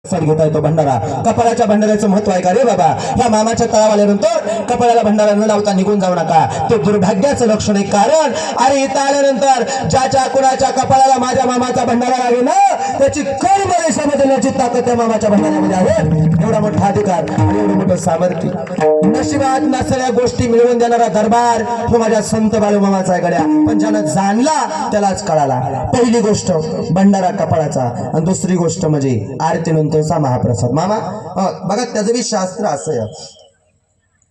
Sir घेता येतो भंडारा. कपाळाच्या भंडाऱ्याचं महत्व आहे का रे बाबा? ह्या मामाच्या तळावर आल्यानंतर कपाळाला भंडारा न लावता निघून जाऊ नका, ते दुर्भाग्याचं लक्षण आहे. कारण अरे इथं आल्यानंतर ज्याच्या कुणाच्या कपाळाला माझ्या मामाचा भंडारा लागेल ना, त्याची कर्म रेषा बदलण्याची ताकद त्या मामाच्या भंडाऱ्यामध्ये आहे. एवढा मोठा अधिकार आणि एवढं मोठं सामर्थ्य. नशिबात नसलेल्या गोष्टी मिळवून देणारा दरबार तो माझ्या संत बाळूमामाचा आहे गड्या. पण ज्यानं जाणला त्यालाच कळाला. पहिली गोष्ट भंडारा कपाळाचा, आणि दुसरी गोष्ट म्हणजे आरतीनंतरचा महाप्रसाद. मामा बघा त्याचं बी शास्त्र असं आहे,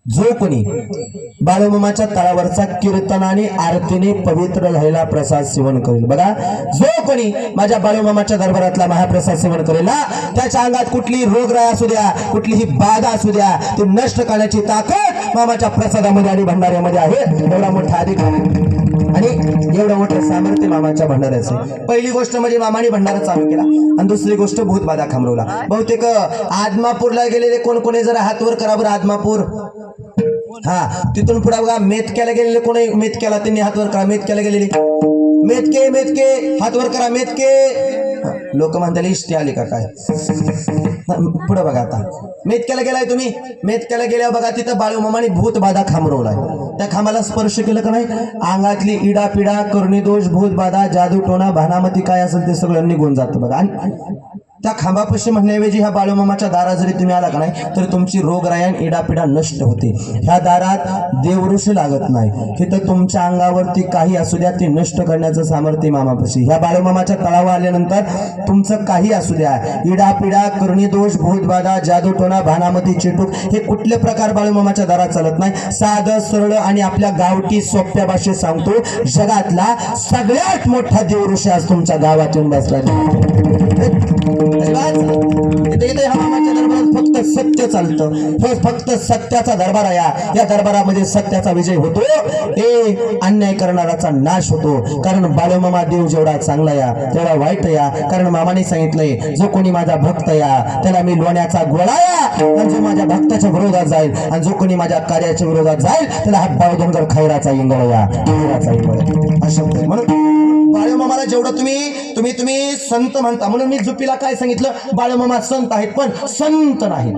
जो कोणी बाळूमामाच्या तळावरचा कीर्तनाने आरतीने पवित्र झालेला प्रसाद सेवन करेल, बघा जो कोणी माझ्या बाळूमामाच्या दरबारातला महाप्रसाद सेवन करेल ना, त्याच्या अंगात कुठली रोगराई असू द्या, कुठलीही बाधा असू द्या, ती नष्ट करण्याची ताकद मामाच्या प्रसादामध्ये आणि भंडाऱ्यामध्ये आहे. एवढा मोठा अधिकार आणि एवढं मोठं सामर्थ्य मामाच्या भंडाऱ्याचं. पहिली गोष्ट म्हणजे मामाने भंडारा चालू केला, आणि दुसरी गोष्ट भूतबाधा थांबवला. बहुतेक आदमापूरला गेलेले कोण कोणी जरा हातवर करा बरं. आदमापूर, हा तिथून पुढे बघा मेतक्याला गेलेले कोणी, मेतक्याला त्यांनी हातवर करा. मेतक्याला गेलेले मेतके, मेतके हातवर करा. मेतके लोक म्हणताले इष्टी आली का काय? पुढे बघा आता मेतक्याला गेलाय तुम्ही. मेतक्याला गेल्यावर बघा तिथं बाळूमामाने भूतबाधा खांबरवलाय. त्या खांबाला स्पर्श केलं का नाही, अंगातली इडा पिडा कर्णिदोष भूतबाधा जादू टोना भानामती काय असेल ते सगळं निघून जातं बघा. आणि त्या खांबापाशी म्हणण्याऐवजी ह्या बाळूमामाच्या दारात जरी तुम्ही आला का नाही, तर तुमची रोगरायण इडापिडा नष्ट होते. ह्या दारात देवऋषी लागत नाही. हे तर तुमच्या अंगावरती काही असू द्या ते नष्ट करण्याचं सामर्थ्य मामापाशी. ह्या बाळूमामाच्या तळावर आल्यानंतर तुमचं काही असू द्या, इडापिडा कर्णिदोष भूतबाधा जादूटोना भानामती चिटूक हे कुठले प्रकार बाळूमामाच्या दारात चालत नाही. साधं सरळ आणि आपल्या गावठी सोप्या भाषेत सांगतो, जगातला सगळ्यात मोठा देवऋषी आज तुमच्या गावात येऊन बसला. फक्त सत्य चालतं, फक्त सत्याचा दरबार आहे. या दरबारामध्ये सत्याचा विजय होतो, हे अन्याय करणाराचा नाश होतो. कारण बाळूमामा देव जेवढा चांगला या तेवढा वाईट या. कारण मामाने सांगितलंय, जो कोणी माझा भक्त या त्याला मी लोण्याचा गोळा या, आणि जो माझ्या भक्ताच्या विरोधात जाईल आणि जो कोणी माझ्या कार्याच्या विरोधात जाईल त्याला हा बाळूदंगर खैराचा इंगळ या, खैराचा इंगळ अशा. म्हणून बाळूमामाला जेवढं तुम्ही संत म्हणता, म्हणून मी जुपीला काय सांगितलं, बाळूमामा संत आहेत पण संत नाहीत.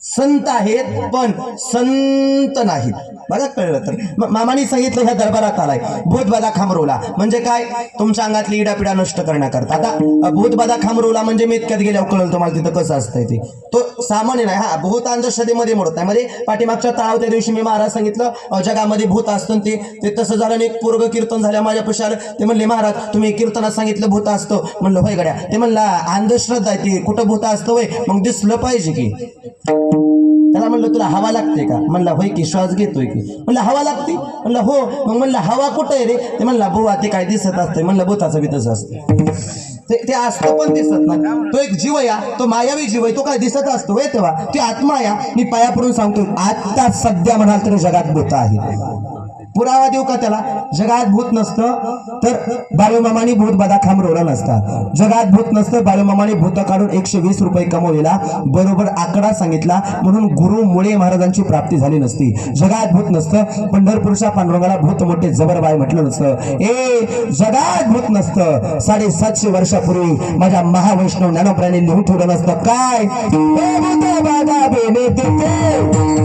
संत आहेत पण संत नाहीत. बघा कळलं तर मामाने सांगितलं ह्या दरबारात आलाय भूतबाधा खांबरवला म्हणजे काय, तुमच्या अंगातली इडापिडा नष्ट करण्याकरता. आता भूतबाधा खांबरवला म्हणजे मेतक्यात गेल्यावर कळलं तुम्हाला तिथं कसं असतंय ते. तो सामान्य नाही. हा भूत अंधश्रद्धेमध्ये मोडत नाही. मध्ये पाठीमागच्या तळाव त्या दिवशी मी महाराज सांगितलं जगामध्ये भूत असतं, ते तसं झालं. एक पूर्व कीर्तन झाल्या माझ्या पशाला, ते म्हणले महाराज तुम्ही कीर्तनात सांगितलं भूत असतं. म्हणलं होय गड्या. ते म्हणला अंधश्रद्धा आहे ती, कुठं भूत असतं होय, मग दिसलं पाहिजे की. त्याला म्हणलं तुला हवा लागते का? म्हणला होय की. श्वास घेतोय की? म्हणलं हवा लागते. म्हणलं हो. मग म्हणलं हवा कुठं आहे रे? ते म्हणला बुवा ते काय दिसत असते. म्हणलं भूताचं बी तसं असतं. ते असतं पण दिसत नाही. तो एक जीव या, तो मायावी जीव आहे, तो काय दिसत असतो होय तेव्हा ती आत्मा या. मी पाया पडून सांगतो, आता सध्या म्हणाल तर जगात भूत आहे. पुरावा देऊ का त्याला? जगात भूत नसतं तर बाळूमामाने भूतबाधा खांबरवला नसता. जगात भूत नसतं, बाळूमामाने भूत काढून 120 रुपये कमवलेला बरोबर आकडा सांगितला, म्हणून गुरु मुळे महाराजांची प्राप्ती झाली नसती. जगात भूत नसतं, पंढरपूरच्या पांडुरंगाला भूत मोठे जबरबाय म्हटलं नसतं. जगात भूत नसतं, 750 वर्षापूर्वी माझ्या महावैष्णव ज्ञानोबरायांनी लिहून ठेवलं नसतं काय, भूतबाधा बेने तिथे